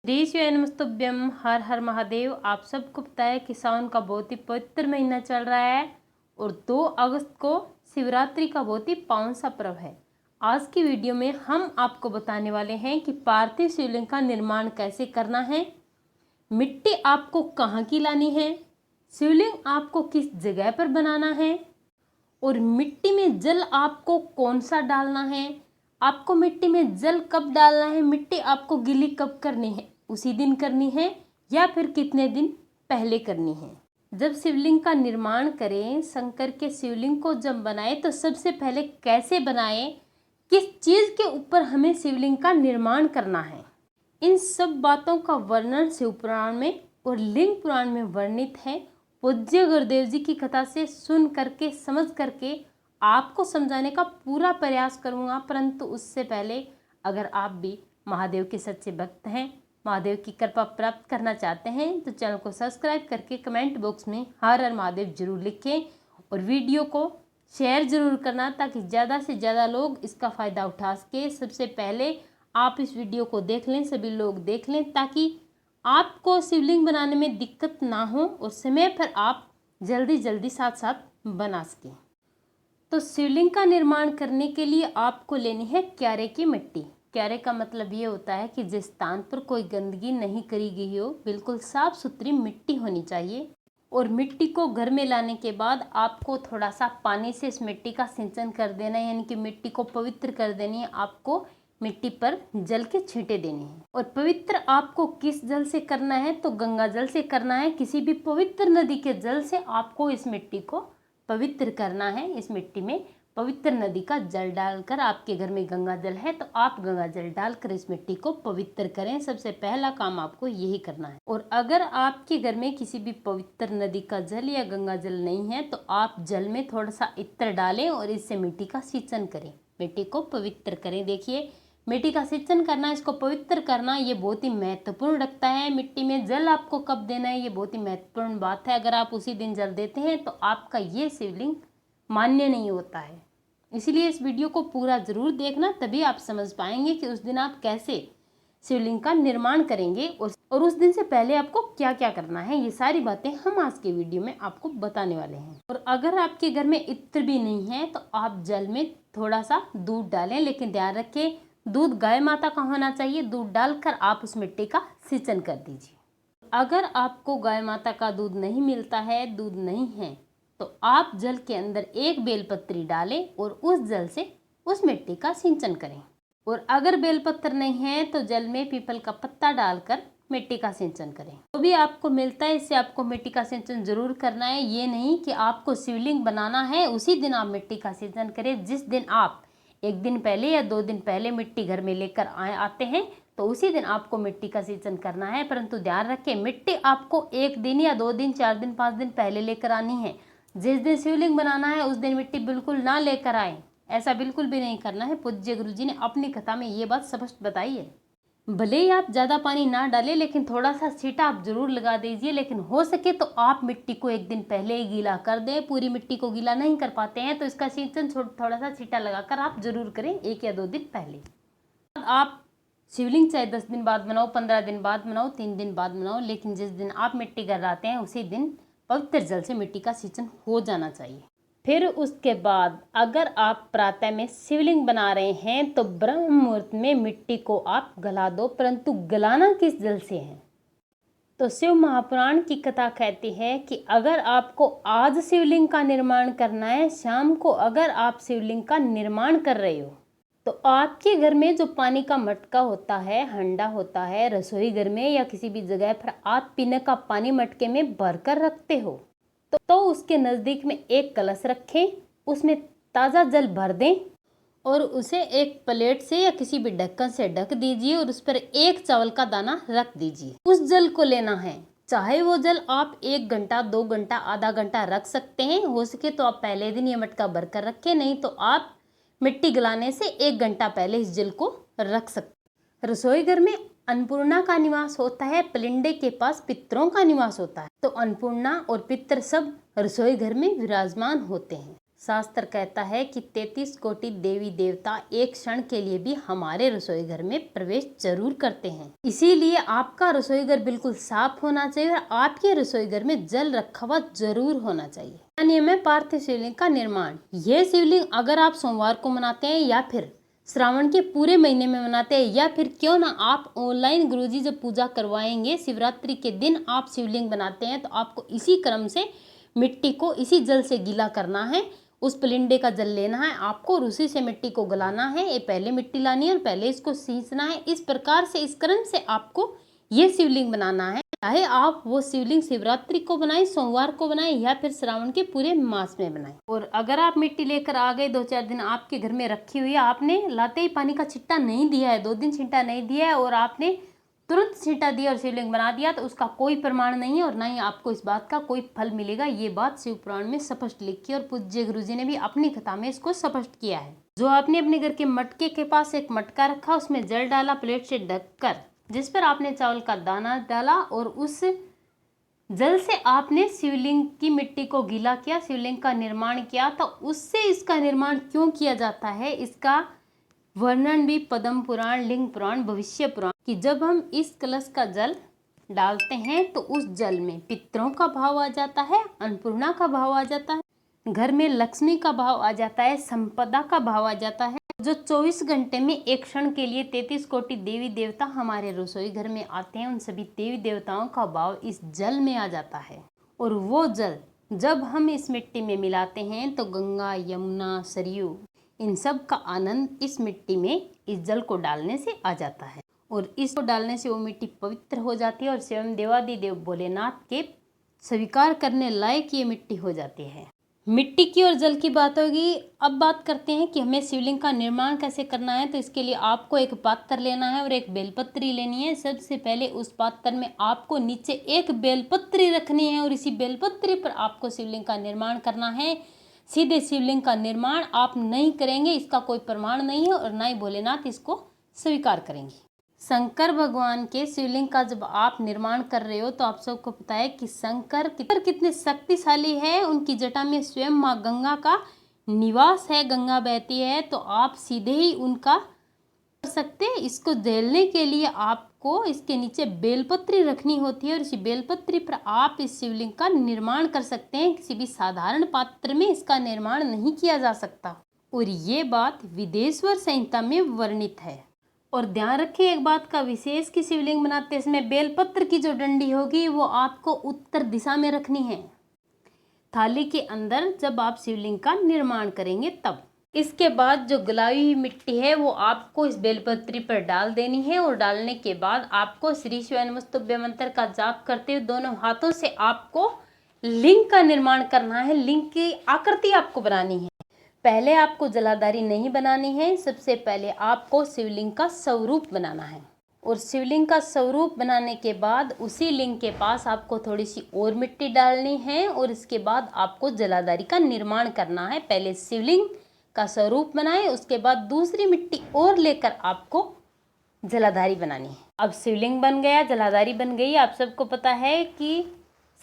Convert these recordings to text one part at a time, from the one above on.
नमस्तुभ्यम। हर हर महादेव। आप सबको पता है कि सावन का बहुत ही पवित्र महीना चल रहा है और 2 अगस्त को शिवरात्रि का बहुत ही पावन सा पर्व है। आज की वीडियो में हम आपको बताने वाले हैं कि पार्थिव शिवलिंग का निर्माण कैसे करना है, मिट्टी आपको कहाँ की लानी है, शिवलिंग आपको किस जगह पर बनाना है और मिट्टी में जल आपको कौन सा डालना है, आपको मिट्टी में जल कब डालना है, मिट्टी आपको गीली कब करनी है, उसी दिन करनी है या फिर कितने दिन पहले करनी है। जब शिवलिंग का निर्माण करें, शंकर के शिवलिंग को जब बनाए तो सबसे पहले कैसे बनाए, किस चीज़ के ऊपर हमें शिवलिंग का निर्माण करना है, इन सब बातों का वर्णन शिव पुराण में और लिंग पुराण में वर्णित है। पूज्य गुरुदेव जी की कथा से सुन करके समझ करके आपको समझाने का पूरा प्रयास करूंगा। परंतु उससे पहले अगर आप भी महादेव के सच्चे भक्त हैं, महादेव की कृपा प्राप्त करना चाहते हैं तो चैनल को सब्सक्राइब करके कमेंट बॉक्स में हर हर महादेव जरूर लिखें और वीडियो को शेयर जरूर करना ताकि ज़्यादा से ज़्यादा लोग इसका फ़ायदा उठा सके। सबसे पहले आप इस वीडियो को देख लें, सभी लोग देख लें ताकि आपको शिवलिंग बनाने में दिक्कत ना हो और समय पर आप जल्दी जल्दी साथ साथ बना सकें। तो शिवलिंग का निर्माण करने के लिए आपको लेनी है क्यारे की मिट्टी। क्यारे का मतलब ये होता है कि जिस स्थान पर कोई गंदगी नहीं करी गई हो, बिल्कुल साफ सुथरी मिट्टी होनी चाहिए। और मिट्टी को घर में लाने के बाद आपको थोड़ा सा पानी से इस मिट्टी का सिंचन कर देना है, यानी कि मिट्टी को पवित्र कर देनी है। आपको मिट्टी पर जल के छींटे देने हैं। और पवित्र आपको किस जल से करना है तो गंगा जल से करना है। किसी भी पवित्र नदी के जल से आपको इस मिट्टी को पवित्र करना है। इस मिट्टी में पवित्र नदी का जल डालकर, आपके घर में गंगा जल है तो आप गंगा जल डालकर इस मिट्टी को पवित्र करें। सबसे पहला काम आपको यही करना है। और अगर आपके घर में किसी भी पवित्र नदी का जल या गंगा जल नहीं है तो आप जल में थोड़ा सा इत्र डालें और इससे मिट्टी का सिंचन करें, मिट्टी को पवित्र करें। देखिए, मिट्टी का सिंचन करना, इसको पवित्र करना, ये बहुत ही महत्वपूर्ण रखता है। मिट्टी में जल आपको कब देना है, ये बहुत ही महत्वपूर्ण बात है। अगर आप उसी दिन जल देते हैं तो आपका ये शिवलिंग मान्य नहीं होता है। इसीलिए इस वीडियो को पूरा जरूर देखना, तभी आप समझ पाएंगे कि उस दिन आप कैसे शिवलिंग का निर्माण करेंगे और उस दिन से पहले आपको क्या क्या करना है। ये सारी बातें हम आज के वीडियो में आपको बताने वाले हैं। और अगर आपके घर में इत्र भी नहीं है तो आप जल में थोड़ा सा दूध डालें, लेकिन ध्यान रखें दूध गाय माता का होना चाहिए। दूध डालकर आप उस मिट्टी का सिंचन कर दीजिए। अगर आपको गाय माता का दूध नहीं मिलता है, दूध नहीं है, तो आप जल के अंदर एक बेलपत्री डालें और उस जल से उस मिट्टी का सिंचन करें। और अगर बेलपत्र नहीं है तो जल में पीपल का पत्ता डालकर मिट्टी का सिंचन करें। जो भी आपको मिलता है इससे आपको मिट्टी का सिंचन जरूर करना है। ये नहीं कि आपको शिवलिंग बनाना है उसी दिन आप मिट्टी का सिंचन करें। जिस दिन आप 1 दिन पहले या 2 दिन पहले मिट्टी घर में लेकर आते हैं तो उसी दिन आपको मिट्टी का सिंचन करना है। परंतु ध्यान रखें, मिट्टी आपको 1 दिन या 2 दिन 4 दिन 5 दिन पहले लेकर आनी है। जिस दिन शिवलिंग बनाना है उस दिन मिट्टी बिल्कुल ना लेकर आए, ऐसा बिल्कुल भी नहीं करना है। पूज्य गुरु जी ने अपनी कथा में ये बात स्पष्ट बताई है। भले ही आप ज़्यादा पानी ना डालें, लेकिन थोड़ा सा छींटा आप जरूर लगा दीजिए। लेकिन हो सके तो आप मिट्टी को 1 दिन पहले ही गीला कर दें। पूरी मिट्टी को गीला नहीं कर पाते हैं तो इसका सिंचन थोड़ा सा छींटा लगाकर आप जरूर करें 1 या 2 दिन पहले। आप शिवलिंग चाहे 10 दिन बाद बनाओ, 15 दिन बाद बनाओ, 3 दिन बाद बनाओ, लेकिन जिस दिन आप मिट्टी घर आते हैं उसी दिन पवित्र जल से मिट्टी का सिंचन हो जाना चाहिए। फिर उसके बाद अगर आप प्रातः में शिवलिंग बना रहे हैं तो ब्रह्म मुहूर्त में मिट्टी को आप गला दो। परंतु गलाना किस जल से है तो शिव महापुराण की कथा कहती है कि अगर आपको आज शिवलिंग का निर्माण करना है, शाम को अगर आप शिवलिंग का निर्माण कर रहे हो तो आपके घर में जो पानी का मटका होता है, हंडा होता है, रसोई घर में या किसी भी जगह पर आप पीने का पानी मटके में भरकर रखते हो तो उसके नज़दीक में एक कलश रखें, उसमें ताज़ा जल भर दें और उसे एक प्लेट से या किसी भी ढक्कन से ढक दीजिए और उस पर एक चावल का दाना रख दीजिए। उस जल को लेना है, चाहे वो जल आप 1 घंटा 2 घंटा आधा घंटा रख सकते हैं। हो सके तो आप पहले दिन ये मटका भर कर रखें, नहीं तो आप मिट्टी गलाने से 1 घंटा पहले इस जल को रख सकते। रसोई घर में अन्नपूर्णा का निवास होता है, पलिंडे के पास पितरों का निवास होता है। तो अन्नपूर्णा और पितर सब रसोई घर में विराजमान होते हैं। शास्त्र कहता है कि 33 कोटि देवी देवता एक क्षण के लिए भी हमारे रसोई घर में प्रवेश जरूर करते हैं। इसीलिए आपका रसोई घर बिल्कुल साफ होना चाहिए और आपके रसोई घर में जल रखा हुआ जरूर होना चाहिए। नियम है पार्थिव शिवलिंग का निर्माण। यह शिवलिंग अगर आप सोमवार को मनाते हैं या फिर श्रावण के पूरे महीने में मनाते हैं या फिर क्यों ना आप ऑनलाइन गुरुजी जब पूजा करवाएंगे शिवरात्रि के दिन आप शिवलिंग बनाते हैं तो आपको इसी क्रम से मिट्टी को इसी जल से गीला करना है। उस पलिंडे का जल लेना है आपको और उसी से मिट्टी को गलाना है। ये पहले मिट्टी लानी है और पहले इसको सींचना है। इस प्रकार से इस क्रम से आपको ये शिवलिंग बनाना है। चाहे आप वो शिवलिंग शिवरात्रि को बनाएं, सोमवार को बनाएं या फिर श्रावण के पूरे मास में बनाएं। और अगर आप मिट्टी लेकर आ गए 2-4 दिन आपके घर में रखी हुई है, आपने लाते ही पानी का छिट्टा नहीं दिया है, 2 दिन छिट्टा नहीं दिया है और आपने तुरंत छींटा दिया और शिवलिंग बना दिया तो उसका कोई प्रमाण नहीं है और ना ही आपको इस बात का कोई फल मिलेगा। ये बात शिव पुराण में स्पष्ट लिखी है और पूज्य गुरुजी ने भी अपनी कथा में इसको स्पष्ट किया है। जो आपने अपने घर के मटके के पास एक मटका रखा, उसमें जल डाला प्लेट से ढककर, जिस पर आपने चावल का दाना डाला और उस जल से आपने शिवलिंग की मिट्टी को गीला किया, शिवलिंग का निर्माण किया। तो उससे इसका निर्माण क्यों किया जाता है इसका वर्णन भी पद्म पुराण, लिंग पुराण, भविष्य पुराण कि जब हम इस कलश का जल डालते हैं तो उस जल में पितरों का भाव आ जाता है, अन्नपूर्णा का भाव आ जाता है, घर में लक्ष्मी का भाव आ जाता है, संपदा का भाव आ जाता है। जो 24 घंटे में एक क्षण के लिए 33 कोटि देवी देवता हमारे रसोई घर में आते हैं, उन सभी देवी देवताओं का भाव इस जल में आ जाता है। और वो जल जब हम इस मिट्टी में मिलाते हैं तो गंगा, यमुना, सरयू इन सब का आनंद इस मिट्टी में इस जल को डालने से आ जाता है और इसको डालने से वो मिट्टी पवित्र हो जाती है और स्वयं देवादिदेव भोलेनाथ के स्वीकार करने लायक ये मिट्टी हो जाती है। मिट्टी की और जल की बात होगी। अब बात करते हैं कि हमें शिवलिंग का निर्माण कैसे करना है। तो इसके लिए आपको एक पात्र लेना है और एक बेलपत्री लेनी है। सबसे पहले उस पात्र में आपको नीचे एक बेलपत्री रखनी है और इसी बेलपत्री पर आपको शिवलिंग का निर्माण करना है। सीधे शिवलिंग का निर्माण आप नहीं करेंगे, इसका कोई प्रमाण नहीं है और ना ही भोलेनाथ इसको स्वीकार करेंगे। शंकर भगवान के शिवलिंग का जब आप निर्माण कर रहे हो तो आप सबको पता है कि शंकर कितने शक्तिशाली है। उनकी जटा में स्वयं माँ गंगा का निवास है, गंगा बहती है, तो आप सीधे ही उनका कर सकते हैं। इसको झेलने के लिए आपको इसके नीचे बेलपत्री रखनी होती है और इसी बेलपत्री पर आप इस शिवलिंग का निर्माण कर सकते हैं। किसी भी साधारण पात्र में इसका निर्माण नहीं किया जा सकता और ये बात विदेश्वर संहिता में वर्णित है। और ध्यान रखें एक बात का विशेष कि शिवलिंग बनाते समय बेलपत्र की जो डंडी होगी वो आपको उत्तर दिशा में रखनी है थाली के अंदर जब आप शिवलिंग का निर्माण करेंगे तब। इसके बाद जो गलाई हुई मिट्टी है वो आपको इस बेलपत्री पर डाल देनी है और डालने के बाद आपको श्री शिवाय नमस्तुभ्यं मंत्र का जाप करते हुए दोनों हाथों से आपको लिंग का निर्माण करना है। लिंग की आकृति आपको बनानी है। पहले आपको जलाधारी नहीं बनानी है, सबसे पहले आपको शिवलिंग का स्वरूप बनाना है और शिवलिंग का स्वरूप बनाने के बाद उसी लिंग के पास आपको थोड़ी सी और मिट्टी डालनी है और इसके बाद आपको जलाधारी का निर्माण करना है। पहले शिवलिंग का स्वरूप बनाएं, उसके बाद दूसरी मिट्टी और लेकर आपको जलाधारी बनानी है। अब शिवलिंग बन गया, जलाधारी बन गई। आप सबको पता है कि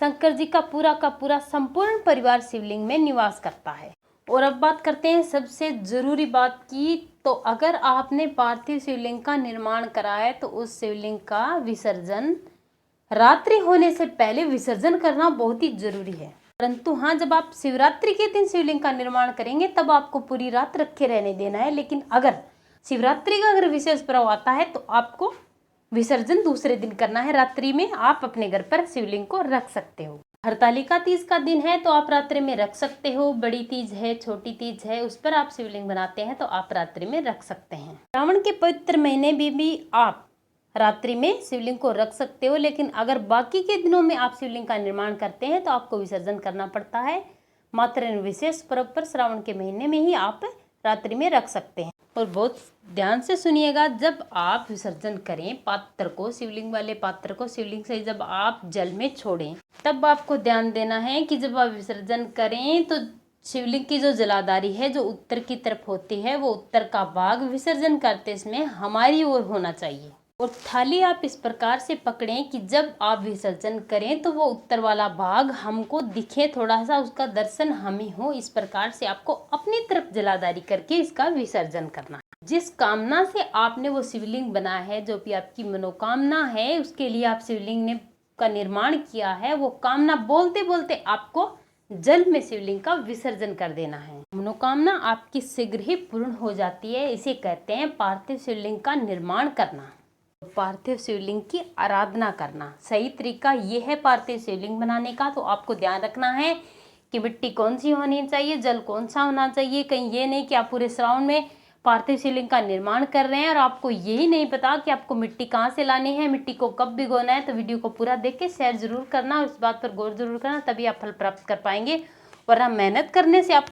शंकर जी का पूरा संपूर्ण परिवार शिवलिंग में निवास करता है। और अब बात करते हैं सबसे जरूरी बात की। तो अगर आपने पार्थिव शिवलिंग का निर्माण करा है तो उस शिवलिंग का विसर्जन रात्रि होने से पहले विसर्जन करना बहुत ही जरूरी है। परंतु हाँ, जब आप शिवरात्रि के दिन शिवलिंग का निर्माण करेंगे तब आपको पूरी रात रखे रहने देना है। लेकिन अगर शिवरात्रि का अगर विशेष पर्व आता है तो आपको विसर्जन दूसरे दिन करना है। रात्रि में आप अपने घर पर शिवलिंग को रख सकते हो। हरतालिका तीज का दिन है तो आप रात्रि में रख सकते हो। बड़ी तीज है, छोटी तीज है, उस पर आप शिवलिंग बनाते हैं तो आप रात्रि में रख सकते हैं। श्रावण के पवित्र महीने में भी आप रात्रि में शिवलिंग को रख सकते हो। लेकिन अगर बाकी के दिनों में आप शिवलिंग का निर्माण करते हैं तो आपको विसर्जन करना पड़ता है। मात्र विशेष पर्व पर श्रावण के महीने में ही आप रात्रि में रख सकते हैं। और बहुत ध्यान से सुनिएगा, जब आप विसर्जन करें पात्र को, शिवलिंग वाले पात्र को शिवलिंग से जब आप जल में छोड़ें तब आपको ध्यान देना है कि जब आप विसर्जन करें तो शिवलिंग की जो जलाधारी है जो उत्तर की तरफ होती है वो उत्तर का भाग विसर्जन करते समय हमारी ओर होना चाहिए। और थाली आप इस प्रकार से पकड़ें कि जब आप विसर्जन करें तो वो उत्तर वाला भाग हमको दिखे, थोड़ा सा उसका दर्शन हमें हो। इस प्रकार से आपको अपनी तरफ जलाधारी करके इसका विसर्जन करना है। जिस कामना से आपने वो शिवलिंग बनाया है, जो भी आपकी मनोकामना है, उसके लिए आप शिवलिंग ने का निर्माण किया है, वो कामना बोलते बोलते आपको जल में शिवलिंग का विसर्जन कर देना है। मनोकामना आपकी शीघ्र ही पूर्ण हो जाती है। इसे कहते हैं पार्थिव शिवलिंग का निर्माण करना, पार्थिव शिवलिंग की आराधना करना। सही तरीका ये है पार्थिव शिवलिंग बनाने का। तो आपको ध्यान रखना है कि मिट्टी कौन सी होनी चाहिए, जल कौन सा होना चाहिए। कहीं ये नहीं कि आप पूरे श्रावण में पार्थिव शिवलिंग का निर्माण कर रहे हैं और आपको यही नहीं पता कि आपको मिट्टी कहाँ से लानी है, मिट्टी को कब भिगोना है। तो वीडियो को पूरा देख के शेयर जरूर करना और इस बात पर गौर जरूर करना, तभी आप फल प्राप्त कर पाएंगे। वरना मेहनत करने से आप